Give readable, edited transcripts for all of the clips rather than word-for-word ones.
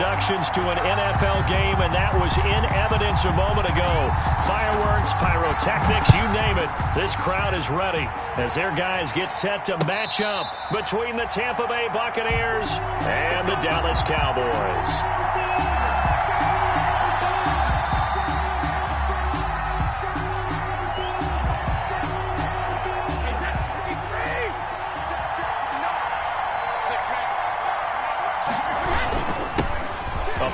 introductions to an NFL game, and that was in evidence a moment ago. Fireworks, pyrotechnics, you name it. This crowd is ready as their guys get set to match up between the Tampa Bay Buccaneers and the Dallas Cowboys.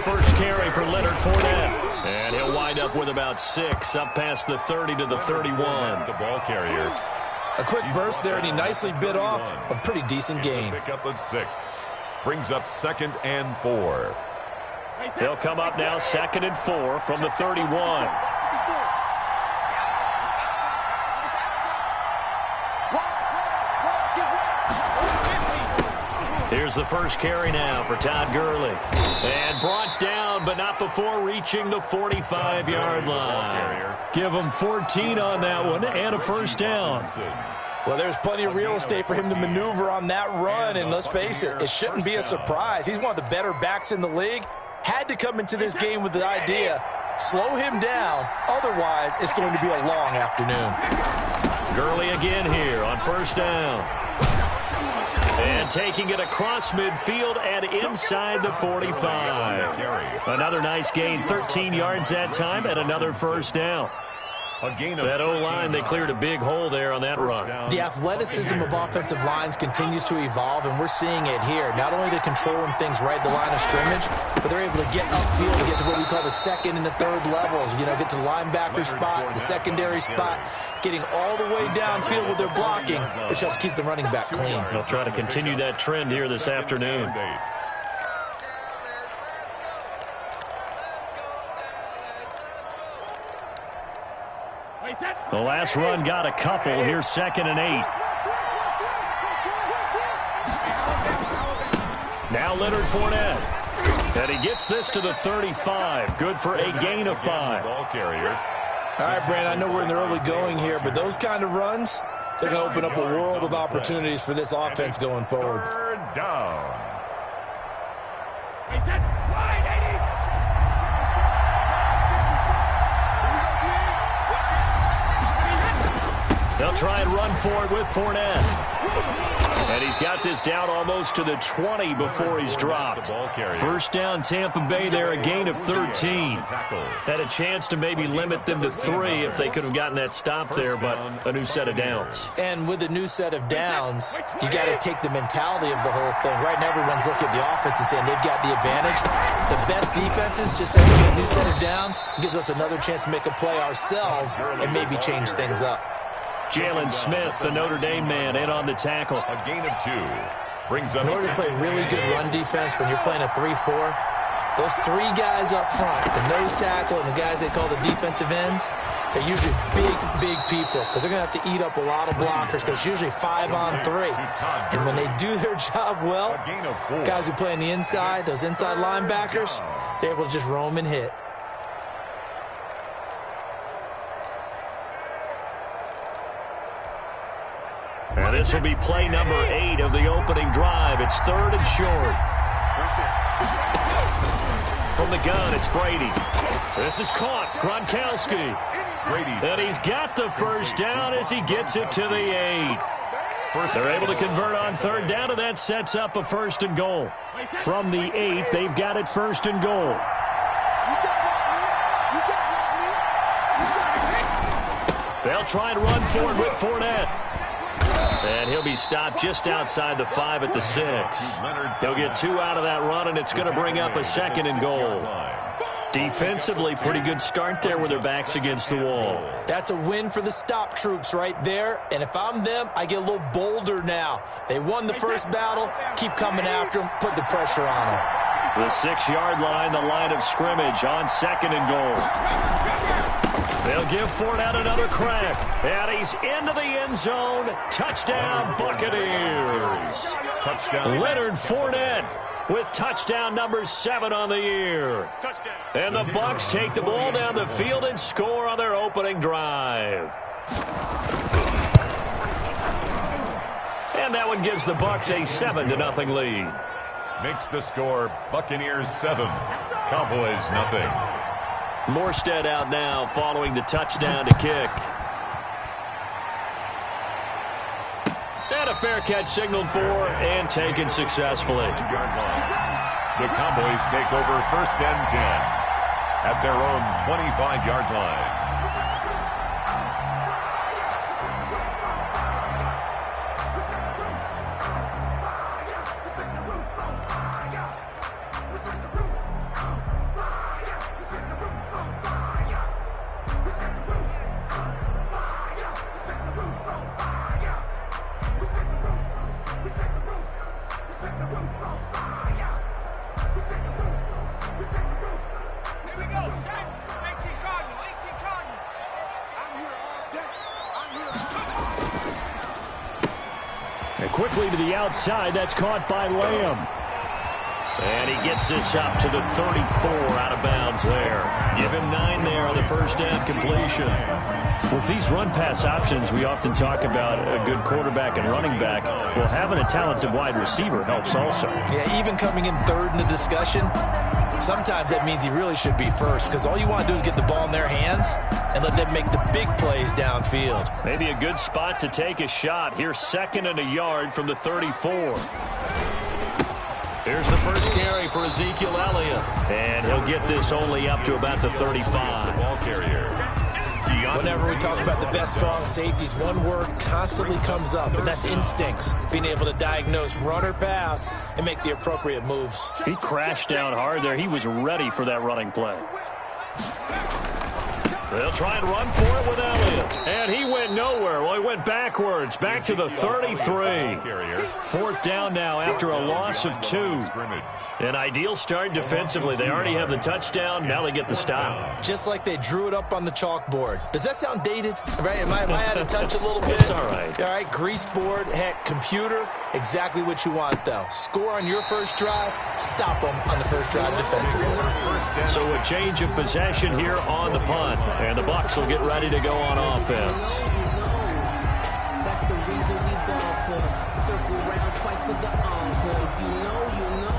First carry for Leonard Fournette. And he'll wind up with about 6, up past the 30 to the 31. The ball carrier. A quick burst there, and he nicely bit off a pretty decent gain. Pick up of 6. Brings up 2nd and 4. He'll come up now 2nd and 4 from the 31. Here's the first carry now for Todd Gurley. And brought down, but not before reaching the 45-yard line. Give him 14 on that one and a first down. Well, there's plenty of real estate for him to maneuver on that run, and let's face it, it shouldn't be a surprise. He's one of the better backs in the league. Had to come into this game with the idea, slow him down, otherwise it's going to be a long afternoon. Gurley again here on first down. And taking it across midfield and inside the 45. Another nice gain, 13 yards that time, and another first down. That O-line, they cleared a big hole there on that run. The athleticism of offensive lines continues to evolve, and we're seeing it here. Not only they're controlling things right at the line of scrimmage, but they're able to get upfield and get to what we call the second and the third levels. You know, get to the linebacker spot, the secondary spot, getting all the way downfield with their blocking, which helps keep the running back clean. They'll try to continue that trend here this afternoon. The last run got a couple. Here's 2nd and 8. Now Leonard Fournette. And he gets this to the 35. Good for a gain of 5. Ball carrier. All right, Brandon, I know we're in the early going here, but those kind of runs, they're going to open up a world of opportunities for this offense going forward. 3rd down. They'll try and run for it with Fournette. And he's got this down almost to the 20 before he's dropped. First down Tampa Bay there, a gain of 13. Had a chance to maybe limit them to 3 if they could have gotten that stop there, but a new set of downs. And with a new set of downs, you got to take the mentality of the whole thing. Right now everyone's looking at the offense and saying they've got the advantage. The best defenses just say with a new set of downs gives us another chance to make a play ourselves and maybe change things up. Jalen Smith, the Notre Dame man, in on the tackle. A gain of 2. Brings up. In order to play really good run defense when you're playing a 3-4, those 3 guys up front, the nose tackle and the guys they call the defensive ends, they're usually big people because they're going to have to eat up a lot of blockers because it's usually 5 on 3. And when they do their job well, guys who play on the inside, those inside linebackers, they're able to just roam and hit. And this will be play number 8 of the opening drive. It's 3rd and short. From the gun, it's Brady. This is caught. Gronkowski. And he's got the first down as he gets it to the 8. They're able to convert on 3rd down, and that sets up a 1st and goal. From the 8, they've got it 1st and goal. They'll try and run forward with Fournette. And he'll be stopped just outside the 5 at the 6. He'll get 2 out of that run, and it's going to bring up a 2nd and goal. Defensively, pretty good start there with their backs against the wall. That's a win for the stop troops right there. And if I'm them, I get a little bolder now. They won the first battle. Keep coming after them. Put the pressure on them. The 6-yard line, the line of scrimmage on 2nd and goal. They'll give Fournette another crack. And he's into the end zone. Touchdown, Buccaneers. Touchdown. Leonard Fournette with touchdown number 7 on the year. And the Bucs take the ball down the field and score on their opening drive. And that one gives the Bucs a 7-0 lead. makes the score Buccaneers 7, Cowboys nothing. Morstead out now following the touchdown to kick. And a fair catch signaled for and taken successfully. The Cowboys take over 1st and 10 at their own 25-yard line. And quickly to the outside, that's caught by Lamb. And he gets this up to the 34 out of bounds there. Give him 9 there on the first down completion. With these run-pass options, we often talk about a good quarterback and running back. Well, having a talented wide receiver helps also. Yeah, even coming in third in the discussion, sometimes that means he really should be first, because all you want to do is get the ball in their hands and let them make the big plays downfield. Maybe a good spot to take a shot. Here's 2nd and a yard from the 34. Here's the first carry for Ezekiel Elliott. And he'll get this only up to about the 35. The ball carrier. Whenever we talk about the best strong safeties, one word constantly comes up, and that's instincts. Being able to diagnose run or pass and make the appropriate moves. He crashed down hard there. He was ready for that running play. They'll try and run for it with Elliott. And he went nowhere. Well, he went backwards, back to the 33. 4th down now after a loss of 2. An ideal start defensively. They already have the touchdown. Now they get the stop. Just like they drew it up on the chalkboard. Does that sound dated? Right? Am I out of touch a little bit? It's all right. All right, grease board, heck, computer, exactly what you want, though. Score on your first drive, stop them on the first drive defensively. So a change of possession here on the punt. And the Bucs will get ready to go on offense. That's the reason we ball for. Circle around twice for the encore. If you know, you know.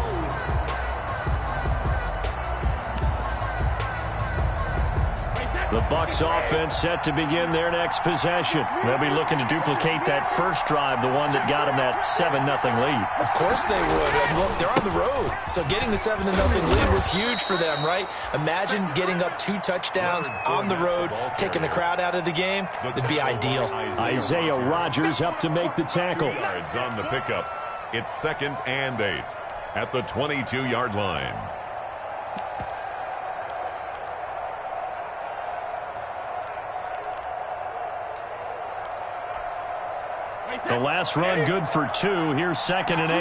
The Bucs offense set to begin their next possession. They'll be looking to duplicate that first drive, the one that got them that 7-0 lead. Of course they would. Look, they're on the road. So getting the 7-0 lead was huge for them, right? Imagine getting up 2 touchdowns on the road, taking the crowd out of the game. It'd be ideal. Isaiah Rodgers up to make the tackle. Yards on the pickup. It's 2nd and 8 at the 22-yard line. The last run good for 2. Here's 2nd and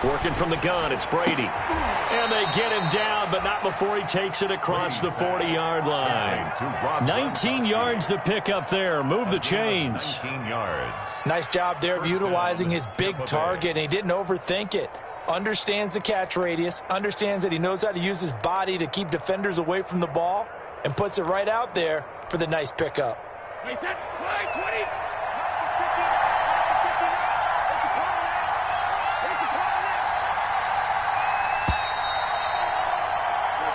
8. Working from the gun, it's Brady. And they get him down, but not before he takes it across the 40-yard line. 19 yards to pick up there. Move the chains. 19 yards. Nice job there of utilizing his big target, and he didn't overthink it. Understands the catch radius, understands that he knows how to use his body to keep defenders away from the ball, and puts it right out there for the nice pickup.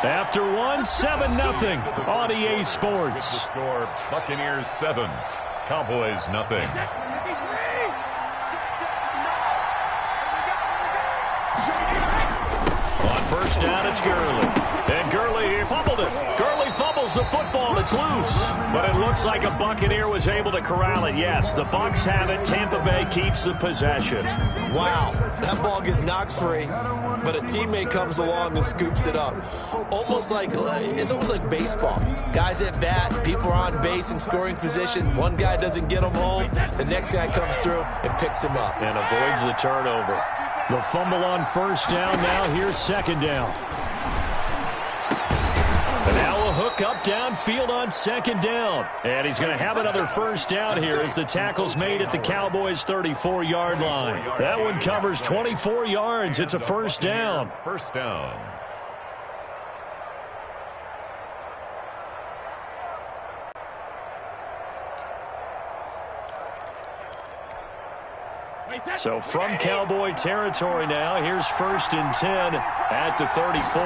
After 7-0 on EA Sports. The score, Buccaneers 7, Cowboys nothing. On first down, it's Gurley. And Gurley, he fumbled it. Gurley fumbles the football. It's loose. But it looks like a Buccaneer was able to corral it. Yes, the Bucs have it. Tampa Bay keeps the possession. Wow, that ball gets knocked free, but a teammate comes along and scoops it up. It's almost like baseball. Guys at bat, people are on base in scoring position. One guy doesn't get him home. The next guy comes through and picks him up. And avoids the turnover. The fumble on first down. Now here's 2nd down. And now a hook up downfield on 2nd down. And he's going to have another first down here as the tackle's made at the Cowboys' 34-yard line. That one covers 24 yards. It's a first down. First down. So from Cowboy territory now, here's 1st and 10 at the 34.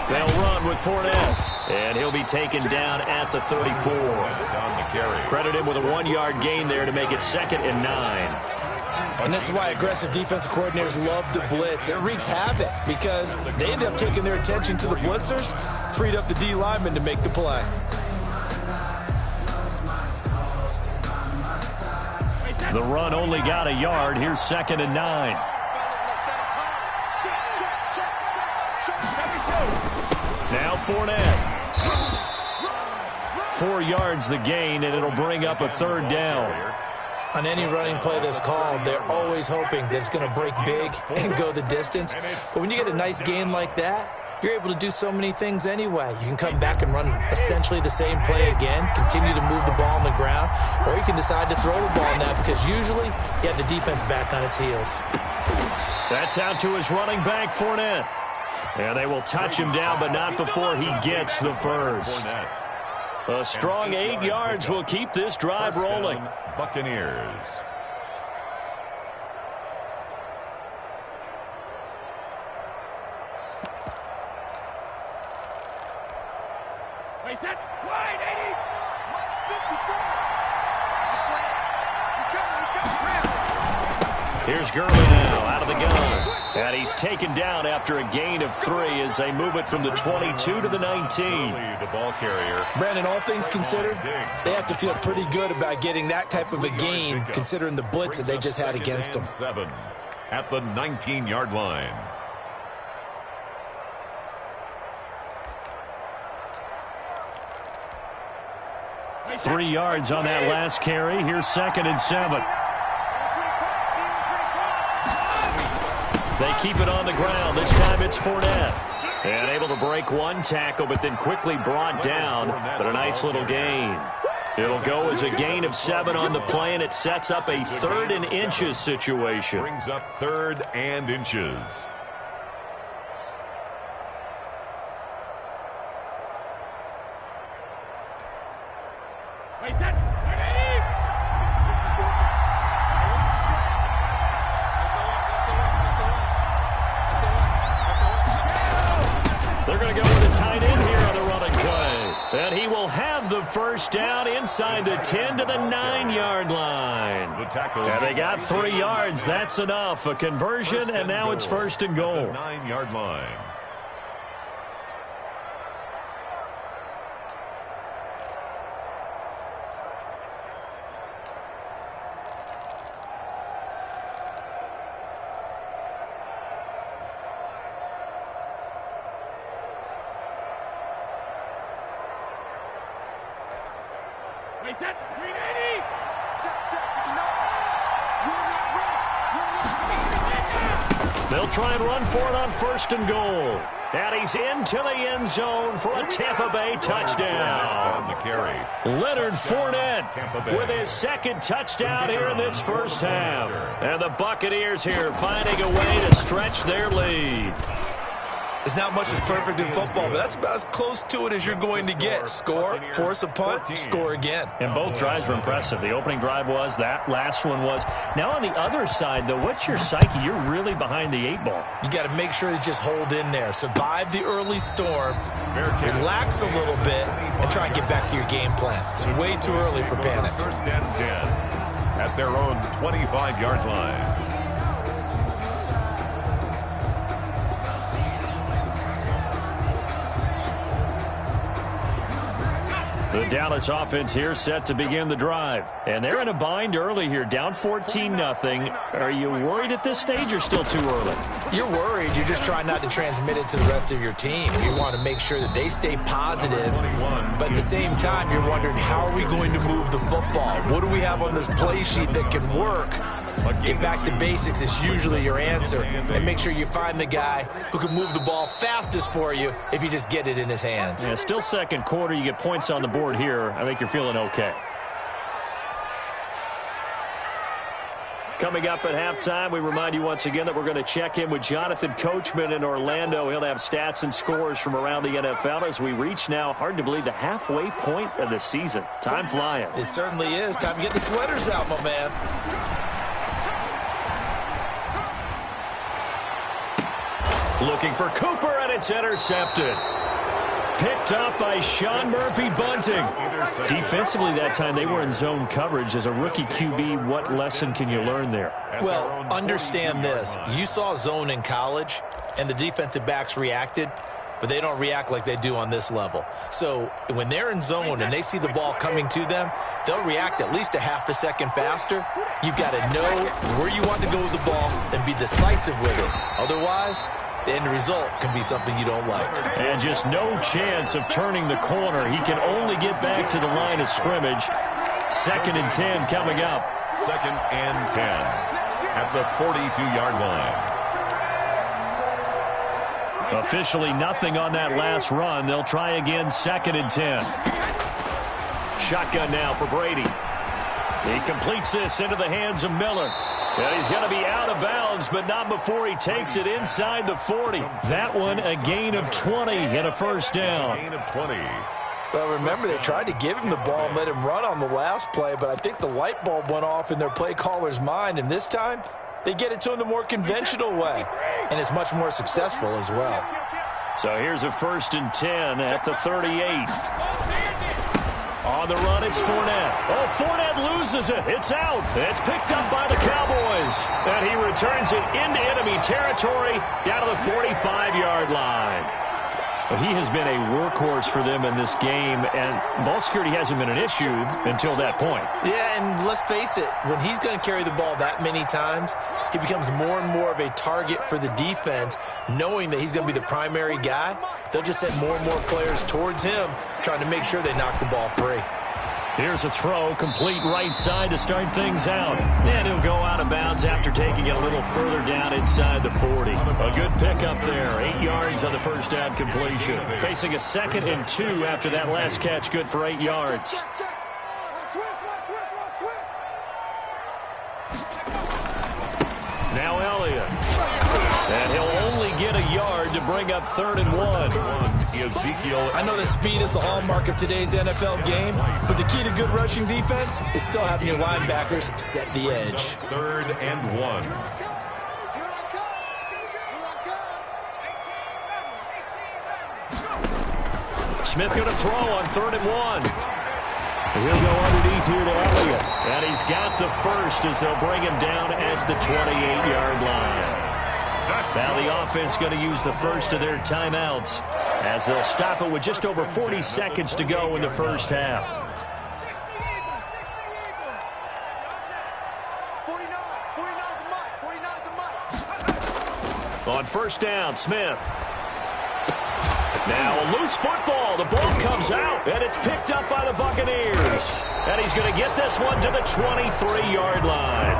They'll run with Fournette, and he'll be taken down at the 34. Credit him with a 1-yard gain there to make it 2nd and 9. And this is why aggressive defensive coordinators love to blitz. It wreaks havoc because they end up taking their attention to the blitzers, freed up the D lineman to make the play. The run only got a yard. Here's 2nd and 9. Now Fournette. 4 yards the gain, and it'll bring up a 3rd down. On any running play that's called, they're always hoping that it's going to break big and go the distance. But when you get a nice gain like that, you're able to do so many things anyway. You can come back and run essentially the same play again, continue to move the ball on the ground, or you can decide to throw the ball now because usually you have the defense back on its heels. That's out to his running back, Fournette. And they will touch him down, but not before he gets the first. A strong 8 yards will keep this drive rolling. Buccaneers. Wait, that's wide, 80. 154. Here's Gurley now out of the gun. And he's taken down after a gain of 3 as they move it from the 22 to the 19. The ball carrier. Brandon, all things considered, they have to feel pretty good about getting that type of a gain considering the blitz that they just had against them. 7 at the 19-yard line. Three yards on that last carry. Here's 2nd and 7. They keep it on the ground. This time it's Fournette. And able to break one tackle, but then quickly brought down. But a nice little gain. It'll go as a gain of 7 on the play, and it sets up a 3rd and inches situation. Brings up 3rd and inches. Wait, that. They're going to go with a tight end here on the running play. And he will have the first down inside the 10 to the 9-yard line. The tackle. And they got 3 yards. That's enough. A conversion, and now it's 1st and goal. 9-yard line. Wait, that. 380. They'll try and run for it on 1st and goal. And he's into the end zone for a Tampa Bay touchdown. On the carry. Leonard Fournette with his 2nd touchdown here in this first half. And the Buccaneers here finding a way to stretch their lead. There's not much that's perfect in football, but that's about as close to it as you're going to get. Score, force a punt, score again. And both drives were impressive. The opening drive was, that last one was. Now on the other side, though, what's your psyche? You're really behind the 8 ball. You got to make sure to just hold in there. Survive the early storm, relax a little bit, and try and get back to your game plan. It's way too early for panic. 1st and 10 at their own 25-yard line. The Dallas offense here set to begin the drive. And they're in a bind early here, down 14-0. Are you worried at this stage or still too early? You're worried. You're just trying not to transmit it to the rest of your team. You want to make sure that they stay positive. But at the same time, you're wondering, how are we going to move the football? What do we have on this play sheet that can work? Get back to basics is usually your answer. And make sure you find the guy who can move the ball fastest for you if you just get it in his hands. Yeah, still 2nd quarter. You get points on the board here. I think you're feeling okay. Coming up at halftime, we remind you once again that we're going to check in with Jonathan Coachman in Orlando. He'll have stats and scores from around the NFL as we reach now, hard to believe, the halfway point of the season. Time flying. It certainly is. Time to get the sweaters out, my man. Looking for Cooper, and it's intercepted. Picked up by Sean Murphy-Bunting. Defensively that time, they were in zone coverage. As a rookie QB, what lesson can you learn there? Well, understand this. You saw zone in college, and the defensive backs reacted, but they don't react like they do on this level. So when they're in zone and they see the ball coming to them, they'll react at least a half a second faster. You've got to know where you want to go with the ball and be decisive with it. Otherwise, the end result can be something you don't like. And just no chance of turning the corner. He can only get back to the line of scrimmage. 2nd and 10 coming up. 2nd and 10 at the 42-yard line. Officially nothing on that last run. They'll try again, 2nd and 10. Shotgun now for Brady. He completes this into the hands of Miller. And he's going to be out of bounds, but not before he takes it inside the 40. That one a gain of 20 and a first down. Gain of 20. Well, remember, they tried to give him the ball and let him run on the last play, but I think the light bulb went off in their play caller's mind, and this time they get it to him the more conventional way, and it's much more successful as well. So here's a 1st and 10 at the 38. On the run, it's Fournette. Oh, Fournette loses it. It's out. It's picked up by the Cowboys. And he returns it into enemy territory down to the 45-yard line. Well, he has been a workhorse for them in this game, and ball security hasn't been an issue until that point. Yeah, and let's face it, when he's going to carry the ball that many times, he becomes more and more of a target for the defense, knowing that he's going to be the primary guy. They'll just send more and more players towards him, trying to make sure they knock the ball free. Here's a throw, complete right side to start things out. And he'll go out of bounds after taking it a little further down inside the 40. A good pickup there, 8 yards on the first down completion. Facing a 2nd and 2 after that last catch, good for 8 yards. Now Elliott. And he'll only get a yard to bring up 3rd and 1. I know that speed is the hallmark of today's NFL game, but the key to good rushing defense is still having your linebackers set the edge. 3rd and 1. Smith going to throw on 3rd and 1. He'll go underneath here to Elliott. And he's got the first as they'll bring him down at the 28-yard line. Now the offense going to use the first of their timeouts as they'll stop it with just over 40 seconds to go in the first half. On first down, Smith. Now a loose football. The ball comes out, and it's picked up by the Buccaneers. And he's going to get this one to the 23-yard line.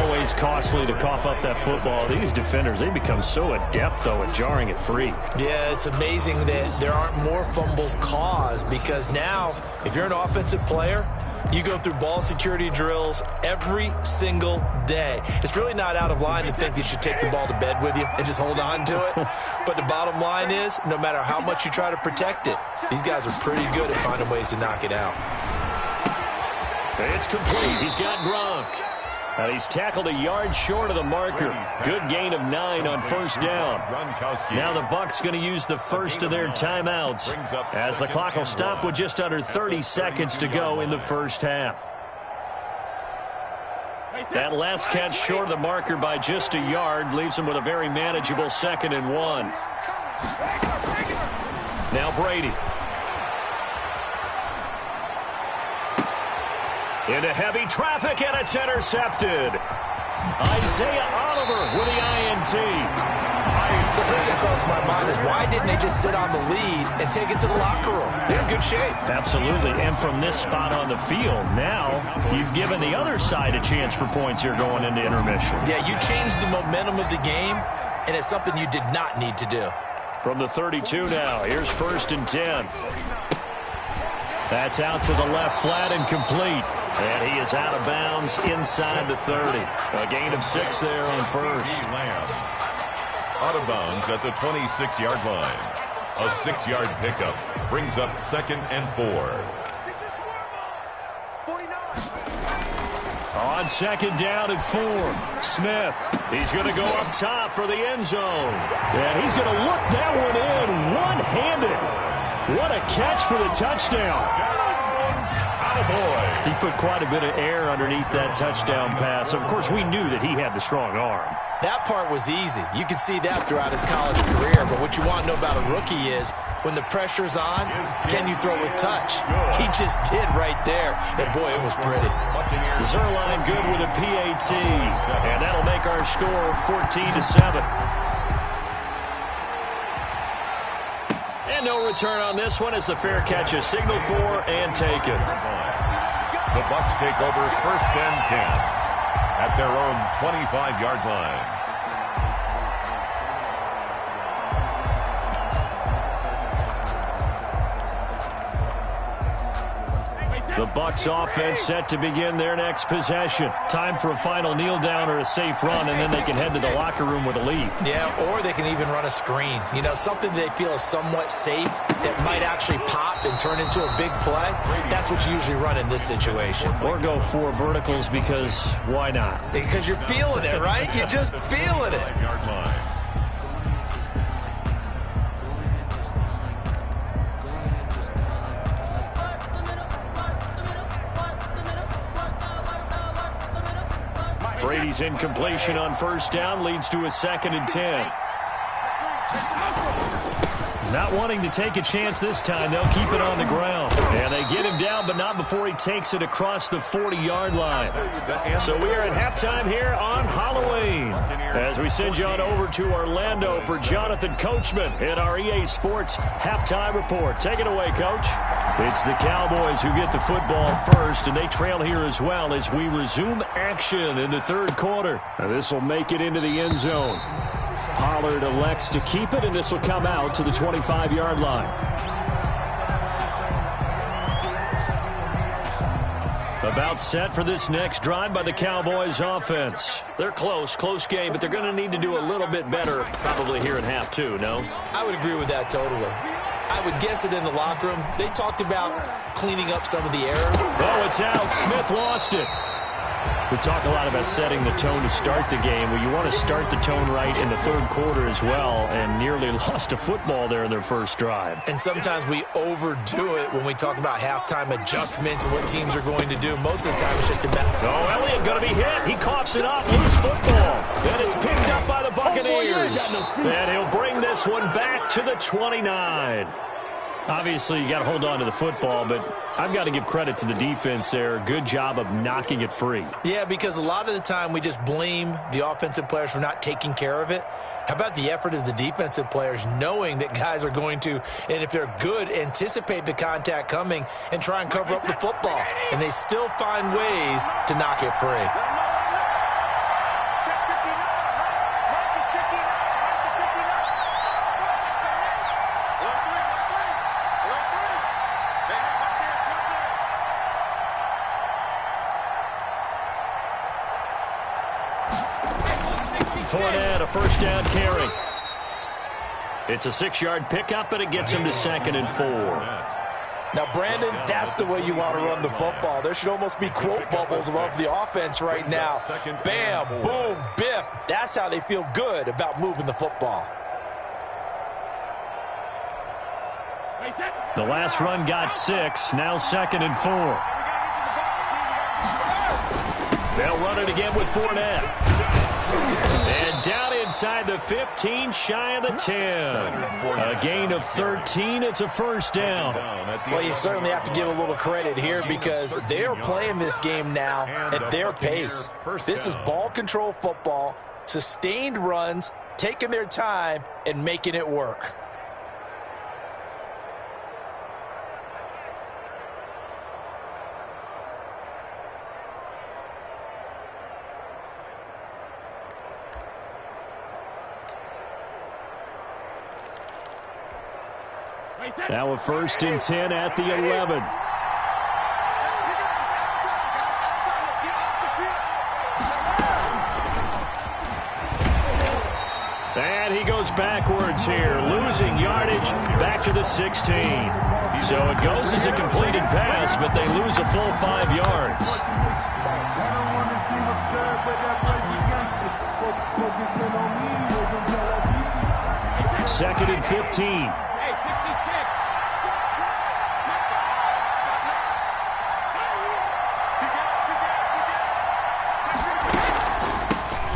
Always costly to cough up that football. These defenders, they become so adept, though, at jarring it free. Yeah, it's amazing that there aren't more fumbles caused, because now, if you're an offensive player, you go through ball security drills every single day. It's really not out of line to think you should take the ball to bed with you and just hold on to it. But the bottom line is, no matter how much you try to protect it, these guys are pretty good at finding ways to knock it out. It's complete. He's got Gronk. And he's tackled a yard short of the marker. Good gain of 9 on first down. Now the Bucs going to use the first of their timeouts as the clock will stop with just under 30 seconds to go in the first half. That last catch short of the marker by just a yard leaves him with a very manageable 2nd and 1. Now Brady. Into heavy traffic, and it's intercepted. Isaiah Oliver with the INT. So the first thing that crosses my mind is, why didn't they just sit on the lead and take it to the locker room? They're in good shape. Absolutely, and from this spot on the field, now you've given the other side a chance for points here going into intermission. Yeah, you changed the momentum of the game, and it's something you did not need to do. From the 32 now, here's 1st and 10. That's out to the left, flat and complete. And he is out of bounds inside the 30. A gain of 6 there on first. Out of bounds at the 26-yard line. A 6-yard pickup brings up 2nd and 4. On second down and 4. Smith, he's going to go up top for the end zone. And he's going to look that one in one-handed. What a catch for the touchdown. He put quite a bit of air underneath that touchdown pass. Of course, we knew that he had the strong arm. That part was easy. You could see that throughout his college career. But what you want to know about a rookie is when the pressure's on, can you throw with touch? He just did right there. And, boy, it was pretty. Zerline good with a PAT. And that'll make our score 14-7. And no return on this one as the fair catch is signaled for and taken. The Bucs take over 1st and 10 at their own 25-yard line. The Bucs offense set to begin their next possession. Time for a final kneel down or a safe run, and then they can head to the locker room with a lead. Yeah, or they can even run a screen. You know, something they feel is somewhat safe that might actually pop and turn into a big play. That's what you usually run in this situation. Or go 4 verticals because why not? Because you're feeling it, right? You're just feeling it. Brady's incompletion on 1st down leads to a 2nd and 10. Not wanting to take a chance this time, they'll keep it on the ground. And they get him down, but not before he takes it across the 40-yard line. So we are at halftime here on Halloween as we send you on over to Orlando for Jonathan Coachman in our EA Sports Halftime Report. Take it away, Coach. It's the Cowboys who get the football first, and they trail here as well as we resume action in the 3rd quarter. Now this will make it into the end zone. Pollard elects to keep it, and this will come out to the 25-yard line. About set for this next drive by the Cowboys offense. They're close game, but they're going to need to do a little bit better probably here in half 2, no? I would agree with that totally. I would guess it in the locker room. They talked about cleaning up some of the error. Oh, it's out. Smith lost it. We talk a lot about setting the tone to start the game. Well, you want to start the tone right in the 3rd quarter as well, and nearly lost a football there in their first drive. And sometimes we overdo it when we talk about halftime adjustments and what teams are going to do. Most of the time it's just about... Oh, Elliott going to be hit. He coughs it up. Loose football. Then it's picked up by the Buccaneers. And he'll bring this one back to the 29. Obviously, you got to hold on to the football, but I've got to give credit to the defense there. Good job of knocking it free. Yeah, because a lot of the time we just blame the offensive players for not taking care of it. How about the effort of the defensive players knowing that guys are going to, and if they're good, anticipate the contact coming and try and cover up the football. And they still find ways to knock it free. Fournette, a 1st down carry. It's a 6-yard pickup, but it gets him to 2nd and 4. Now, Brandon, that's the way you want to run the football. There should almost be quote bubbles above the offense right now. Bam, boom, biff. That's how they feel good about moving the football. The last run got 6, now 2nd and 4. They'll run it again with Fournette. And down inside the 15, shy of the 10. A gain of 13. It's a 1st down. Well, you certainly have to give a little credit here because they're playing this game now at their pace. This is ball control football, sustained runs, taking their time, and making it work. Now a 1st and 10 at the 11. And he goes backwards here, losing yardage back to the 16. So it goes as a completed pass, but they lose a full 5 yards. Second and 15.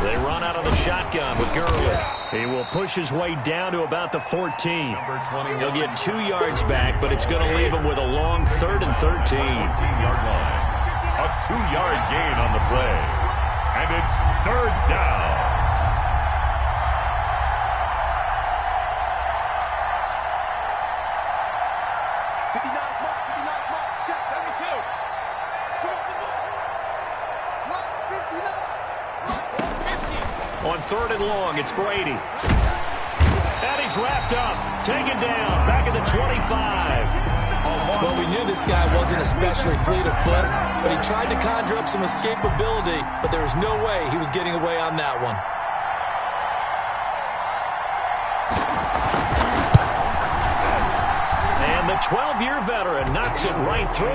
They run out of the shotgun with Gurley. He will push his way down to about the 14. He'll get 2 yards back, but it's going to leave him with a long 3rd and 13. 14-yard line. A 2-yard gain on the play. And it's 3rd down. On 3rd and long, it's Brady. And he's wrapped up, taken down, back at the 25. Well, we knew this guy wasn't especially fleet of foot, but he tried to conjure up some escapability, but there was no way he was getting away on that one. And the 12-year veteran knocks it right through,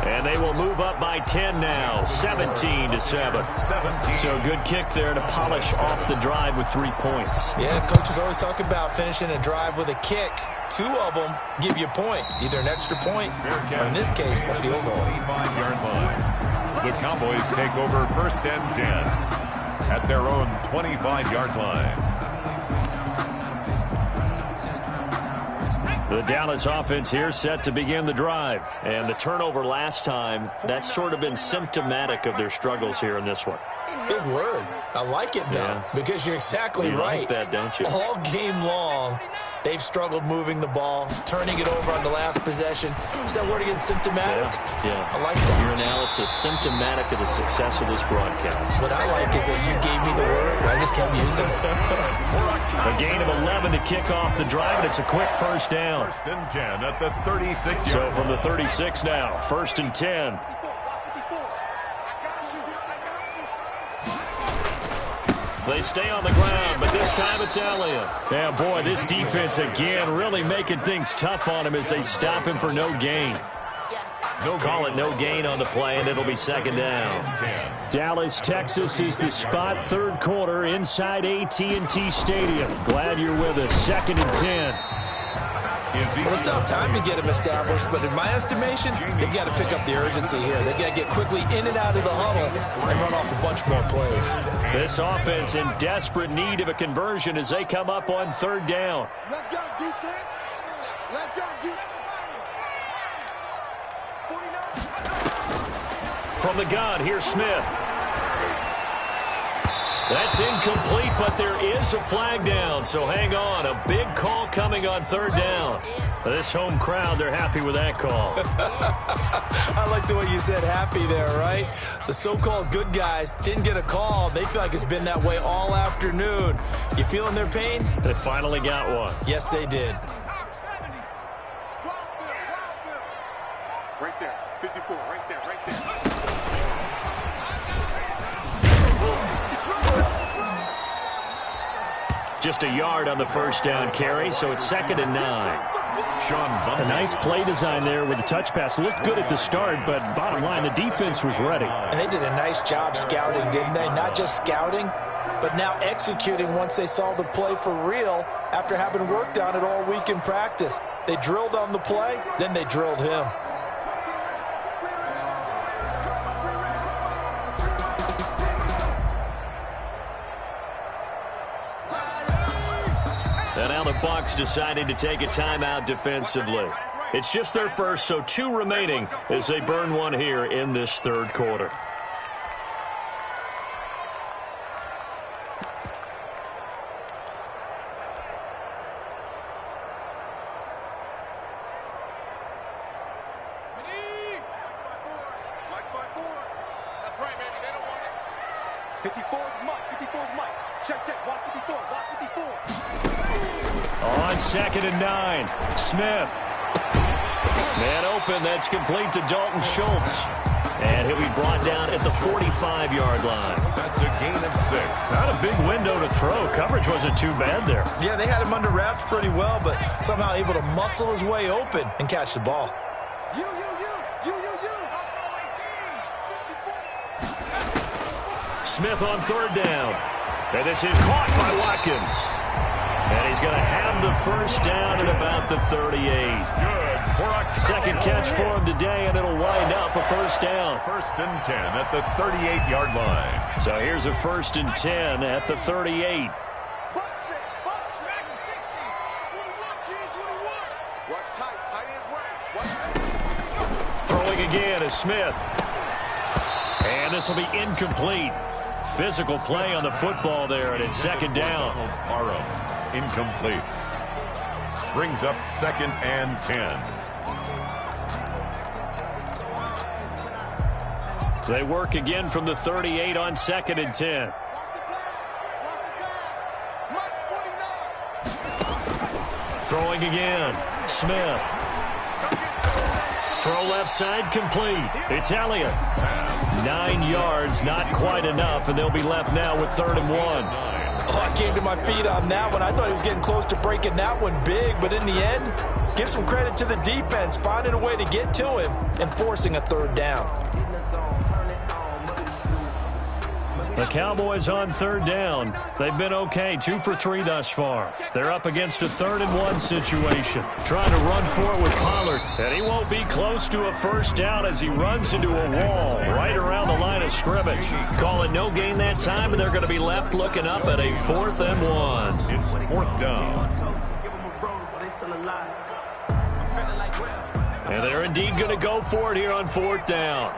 and they will move up by 10 now, 17-7. So good kick there to polish off the drive with 3 points. Yeah, coaches always talk about finishing a drive with a kick. 2 of them give you points, either an extra point or, in this case, a field goal. 25-yard line. The Cowboys take over 1st and 10 at their own 25-yard line. The Dallas offense here set to begin the drive. And the turnover last time, that's sort of been symptomatic of their struggles here in this one. Big word. I like it, though, because you're exactly right. You like that, don't you? All game long, they've struggled moving the ball, turning it over on the last possession. Is that word again, symptomatic? Yeah. I like that. Your analysis, symptomatic of the success of this broadcast. What I like is that you gave me the word, and I just kept using it. A gain of 11 to kick off the drive, and it's a quick 1st down. 1st and 10 at the 36-yard line. So from the 36 now, 1st and 10. They stay on the ground, but this time it's Elliott. Yeah, boy, this defense again really making things tough on him as they stop him for no gain. Call it no gain on the play, and it'll be 2nd down. Dallas, Texas is the spot, 3rd quarter inside AT&T Stadium. Glad you're with us. 2nd and 10. Well, they still have time to get him established, but in my estimation, they've got to pick up the urgency here. They've got to get quickly in and out of the huddle and run off a bunch more plays. This offense in desperate need of a conversion as they come up on 3rd down. Let's go, defense. Let's go, defense. From the gun, here's Smith. That's incomplete, but there is a flag down, so hang on. A big call coming on 3rd down. This home crowd, they're happy with that call. I like the way you said happy there, right? The so-called good guys didn't get a call. They feel like it's been that way all afternoon. You feeling their pain? They finally got one. Yes, they did. Right there, 54, right there, right there. Just a yard on the 1st down carry, so it's 2nd and 9. A nice play design there with the touch pass. Looked good at the start, but bottom line, the defense was ready. And they did a nice job scouting, didn't they? Not just scouting, but now executing once they saw the play for real after having worked on it all week in practice. They drilled on the play, then they drilled him. And now the Bucs decided to take a timeout defensively. It's just their first, so 2 remaining as they burn one here in this 3rd quarter. That's right, baby. They don't want it. 54 is Mike. 54 is Mike. Check, check. Watch 54. Watch 54. On 2nd and 9, Smith. Man open, that's complete to Dalton Schultz. And he'll be brought down at the 45-yard line. That's a gain of 6. Not a big window to throw. Coverage wasn't too bad there. Yeah, they had him under wraps pretty well, but somehow able to muscle his way open and catch the ball. You. Smith on 3rd down. And this is caught by Watkins. And he's going to have the first down at about the 38. Second catch for him today, and it'll wind up a first down. First and 10 at the 38-yard line. So here's a first and 10 at the 38. Throwing again is Smith. And this will be incomplete. Physical play on the football there, and it's second down. Incomplete. Brings up second and 10. They work again from the 38 on second and 10. Throwing again. Smith. Throw left side complete. It's Elliott. 9 yards, not quite enough, and they'll be left now with 3rd and 1. Oh, I came to my feet on that one. I thought he was getting close to breaking that one big, but in the end, give some credit to the defense, finding a way to get to him and forcing a 3rd down. The Cowboys on 3rd down. They've been okay, 2 for 3 thus far. They're up against a 3rd and 1 situation. Trying to run for it with Pollard, and he won't be close to a first down as he runs into a wall right around the line of scrimmage. Call it no gain that time, and they're going to be left looking up at a 4th and 1. It's 4th down. And they're indeed going to go for it here on 4th down.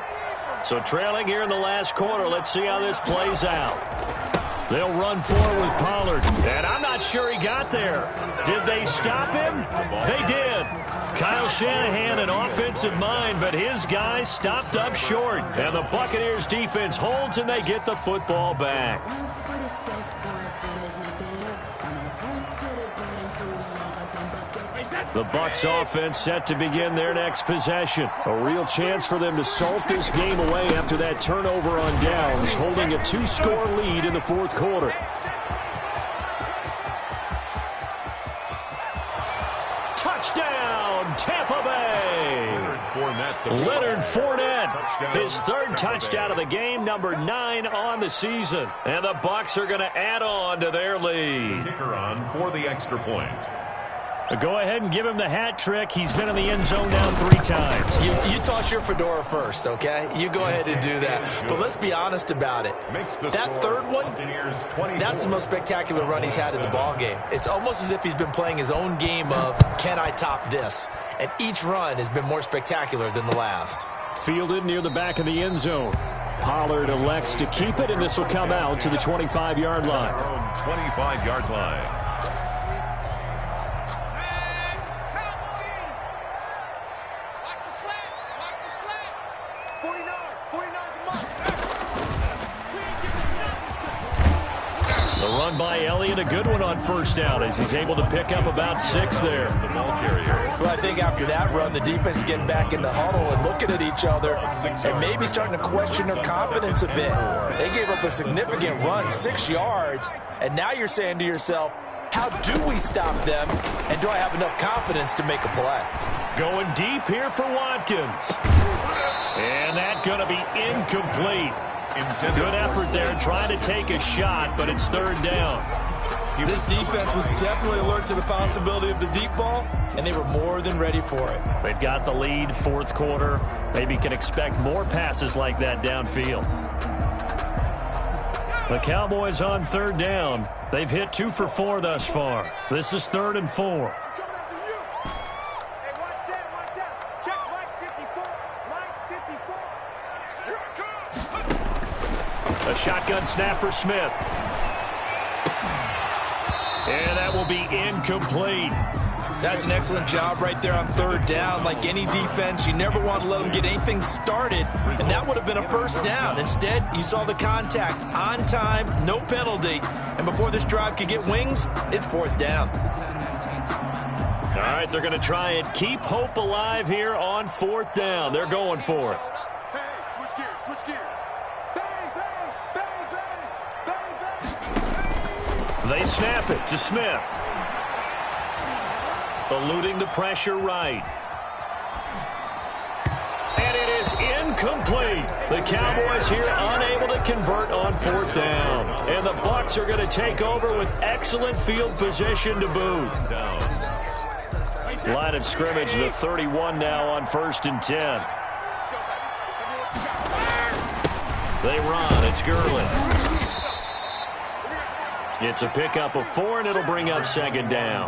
So trailing here in the last quarter, let's see how this plays out. They'll run forward with Pollard, and I'm not sure he got there. Did they stop him? They did. Kyle Shanahan, an offensive mind, but his guys stopped up short. And the Buccaneers defense holds, and they get the football back. The Bucs offense set to begin their next possession. A real chance for them to salt this game away after that turnover on downs, holding a 2-score lead in the 4th quarter. Touchdown, Tampa Bay! Leonard Fournette, his 3rd touchdown of the game, number 9 on the season. And the Bucs are going to add on to their lead. Kicker on for the extra point. Go ahead and give him the hat trick. He's been in the end zone now 3 times. You toss your fedora first, okay? You go ahead and do that. But let's be honest about it. That 3rd one, that's the most spectacular run he's had in the ballgame. It's almost as if he's been playing his own game of, can I top this? And each run has been more spectacular than the last. Fielded near the back of the end zone. Pollard elects to keep it, and this will come out to the 25-yard line. 25-yard line. The run by Elliott, a good one on first down as he's able to pick up about 6 there. The ball carrier. Well, I think after that run, the defense is getting back in the huddle and looking at each other and maybe starting to question their confidence a bit. They gave up a significant run, 6 yards, and now you're saying to yourself, how do we stop them, and do I have enough confidence to make a play? Going deep here for Watkins. And that's going to be incomplete. Good effort there trying to take a shot, but it's 3rd down. This defense was definitely alert to the possibility of the deep ball, and they were more than ready for it. They've got the lead, 4th quarter. Maybe can expect more passes like that downfield. The Cowboys on 3rd down. They've hit 2 for 4 thus far. This is 3rd and 4. A shotgun snap for Smith. And that will be incomplete. That's an excellent job right there on 3rd down. Like any defense, you never want to let them get anything started, and that would have been a first down. Instead, you saw the contact on time, no penalty, and before this drive could get wings, it's 4th down. All right, they're going to try and keep hope alive here on 4th down. They're going for it. Switch gears, switch gears. They snap it to Smith. Eluding the pressure right. And it is incomplete. Incomplete. The Cowboys here unable to convert on 4th down. And the Bucs are going to take over with excellent field position to boot. Line of scrimmage, the 31 now on 1st and 10. They run. It's Gurley. It's a pickup of 4, and it'll bring up 2nd down.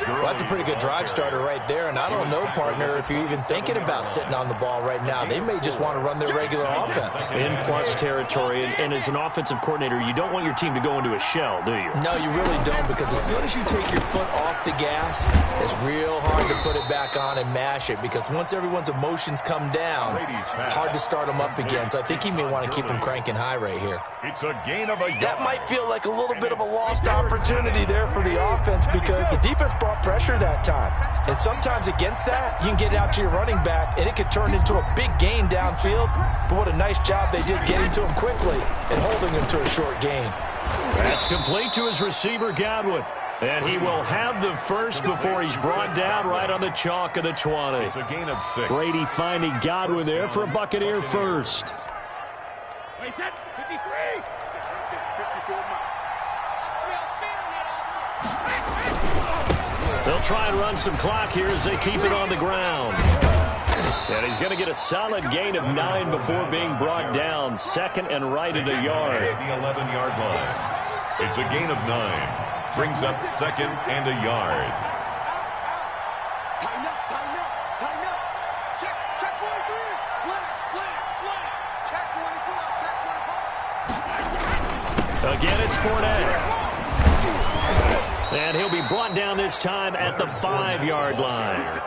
Well, that's a pretty good drive starter right there. And I don't know, partner, if you're even thinking about sitting on the ball right now. They may just want to run their regular offense. In plus territory, and as an offensive coordinator, you don't want your team to go into a shell, do you? No, you really don't, because as soon as you take your foot off the gas, it's real hard to put it back on and mash it, because once everyone's emotions come down, hard to start them up again. So I think he may want to keep them cranking high right here. It's a gain of a yard. That might feel like a little bit of a lost opportunity there for the offense, because the defense brought pressure that time. And sometimes against that, you can get it out to your running back, and it could turn into a big gain downfield. But what a nice job they did getting to him quickly and holding him to a short gain. That's complete to his receiver, Godwin. And he will have the first before he's brought down right on the chalk of the 20. It's a gain of 6. Brady finding Godwin there for a Buccaneer first. Wait, 53. 54 miles. They'll try and run some clock here as they keep it on the ground. And he's going to get a solid gain of 9 before being brought down. 2nd and right at a yard. At the 11-yard line. It's a gain of 9. Brings up 2nd and a yard. Tighten up, tighten up, tighten up. Check 43. Slam. Check 24, Again, it's Fournette. And he'll be brought down this time at the 5-yard line.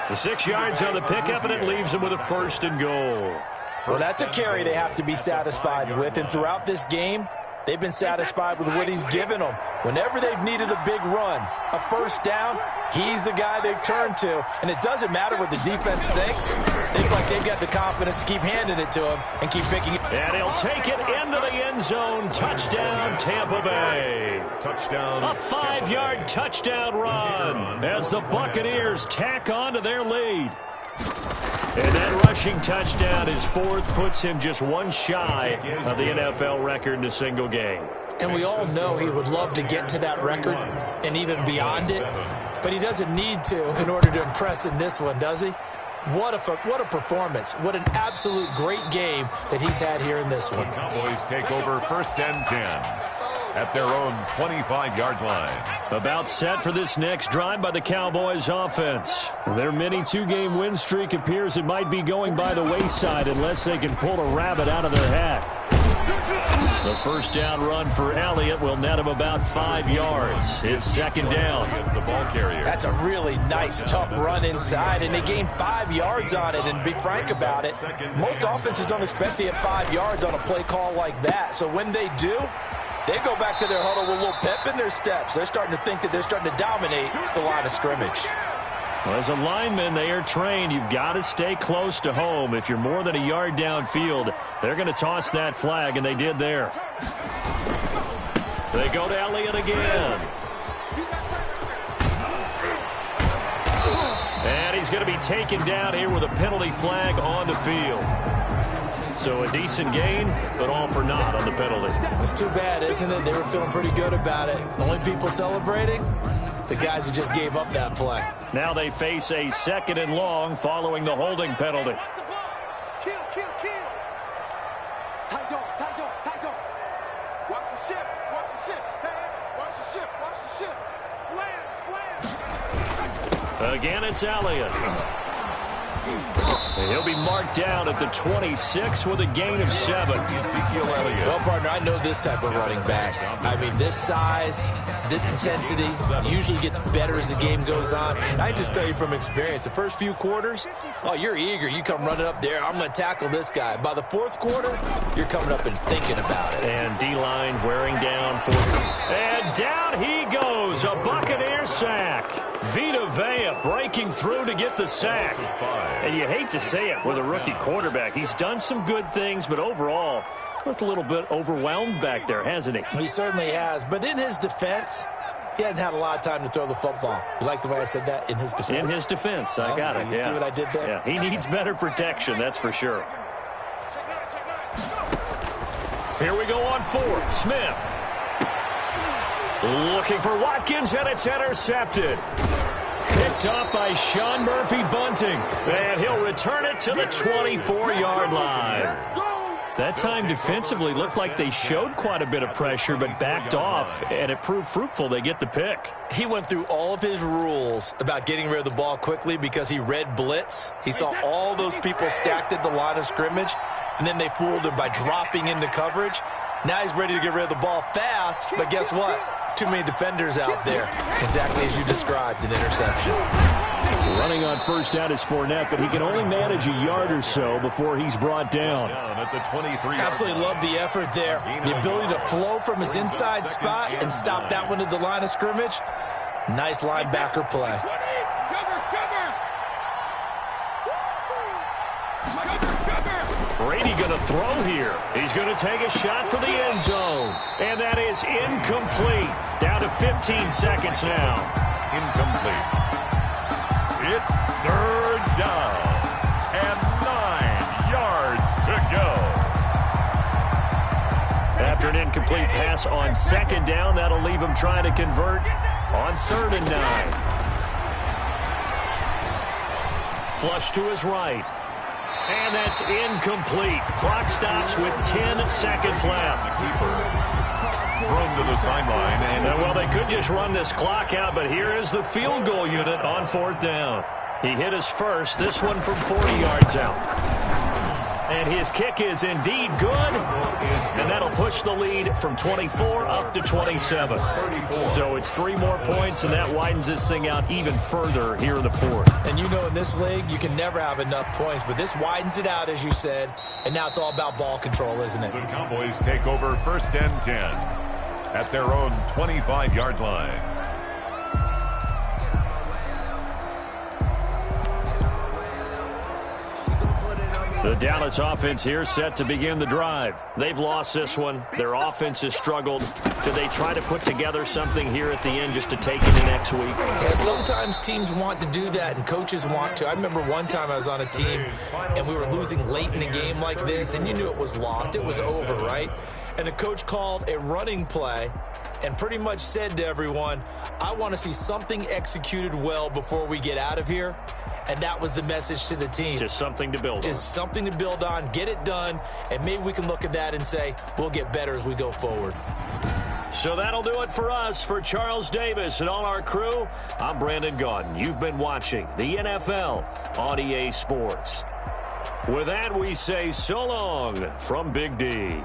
The 6 yards on the pickup, and it leaves him with a 1st and goal. Well, that's a carry they have to be satisfied with. And throughout this game, they've been satisfied with what he's given them. Whenever they've needed a big run, a 1st down, he's the guy they've turned to. And it doesn't matter what the defense thinks. They look like they've got the confidence to keep handing it to him and keep picking it. And he'll take it into the end zone. Touchdown, Tampa Bay. Touchdown. A 5-yard touchdown run as the Buccaneers tack on to their lead. And that rushing touchdown, his 4th, puts him just 1 shy of the NFL record in a single game. And we all know he would love to get to that record and even beyond it, but he doesn't need to in order to impress in this one, does he? What a performance. What an absolute great game that he's had here in this one. Cowboys take over 1st and 10 at their own 25-yard line. About set for this next drive by the Cowboys offense. Their mini 2-game win streak appears it might be going by the wayside unless they can pull a rabbit out of their hat. The 1st down run for Elliott will net him about 5 yards. It's 2nd down. The ball carrier. That's a really nice, tough run inside, and they gained 5 yards on it. And to be frank about it, most offenses don't expect to get 5 yards on a play call like that. So when they do, they go back to their huddle with a little pep in their steps. They're starting to think that they're starting to dominate the line of scrimmage. Well, as a lineman, they are trained. You've got to stay close to home. If you're more than a yard downfield, they're going to toss that flag, and they did there. They go to Elliott again. And he's going to be taken down here with a penalty flag on the field. So a decent gain, but all for naught on the penalty. It's too bad, isn't it? They were feeling pretty good about it. The only people celebrating, the guys who just gave up that play. Now they face a 2nd and long following the holding penalty. Kill. Tight dog. Watch the ship. Hey, watch the ship. Slam. Again, it's Elliott. And he'll be marked down at the 26 with a gain of 7. Ezekiel Elliott. Well, partner, I know this type of running back. I mean, this size, this intensity usually gets better as the game goes on. And I just tell you from experience, the first few quarters, oh, you're eager. You come running up there, I'm going to tackle this guy. By the 4th quarter, you're coming up and thinking about it. And D-line wearing down for and down he goes. A Buccaneer sack. Vita Vea breaking through to get the sack. And you hate to say it with a rookie quarterback. He's done some good things, but overall, looked a little bit overwhelmed back there, hasn't he? He certainly has. But in his defense, he hadn't had a lot of time to throw the football. You like the way I said that? In his defense? In his defense. I got it. You see what I did there? Yeah, he needs better protection, that's for sure. Here we go on fourth. Smith. Looking for Watkins, and it's intercepted. Picked up by Sean Murphy-Bunting. And he'll return it to the 24-yard line. That time defensively looked like they showed quite a bit of pressure but backed off, and it proved fruitful. They get the pick. He went through all of his rules about getting rid of the ball quickly because he read blitz. He saw all those people stacked at the line of scrimmage, and then they fooled him by dropping into coverage. Now he's ready to get rid of the ball fast, but guess what? Too many defenders out there. Exactly as you described, an interception. Running on first down is Fournette, but he can only manage a yard or so before he's brought down. At the 23. Absolutely love the effort there. The ability to flow from his inside spot and stop that one at the line of scrimmage. Nice linebacker play. Brady going to throw here. He's going to take a shot for the end zone. And that is incomplete. Down to 15 seconds now. Incomplete. It's third down and 9 yards to go. After an incomplete pass on second down, that'll leave him trying to convert on 3rd and 9. Flush to his right. And that's incomplete. Clock stops with 10 seconds left. Thrown to the sideline. And well, they could just run this clock out, but here is the field goal unit on 4th down. He hit his first, this one from 40 yards out. And his kick is indeed good, and that'll push the lead from 24 up to 27. So it's 3 more points, and that widens this thing out even further here in the 4th. And you know in this league, you can never have enough points, but this widens it out, as you said, and now it's all about ball control, isn't it? The Cowboys take over 1st and 10 at their own 25-yard line. The Dallas offense here set to begin the drive. They've lost this one. Their offense has struggled. Do they try to put together something here at the end just to take it in next week? Yeah, sometimes teams want to do that and coaches want to. I remember one time I was on a team and we were losing late in the game like this, and you knew it was lost. It was over, right? And the coach called a running play and pretty much said to everyone, I want to see something executed well before we get out of here. And that was the message to the team. Just something to build on. Just something to build on, get it done, and maybe we can look at that and say, we'll get better as we go forward. So that'll do it for us. For Charles Davis and all our crew, I'm Brandon Gaudin. You've been watching the NFL on EA Sports. With that, we say so long from Big D.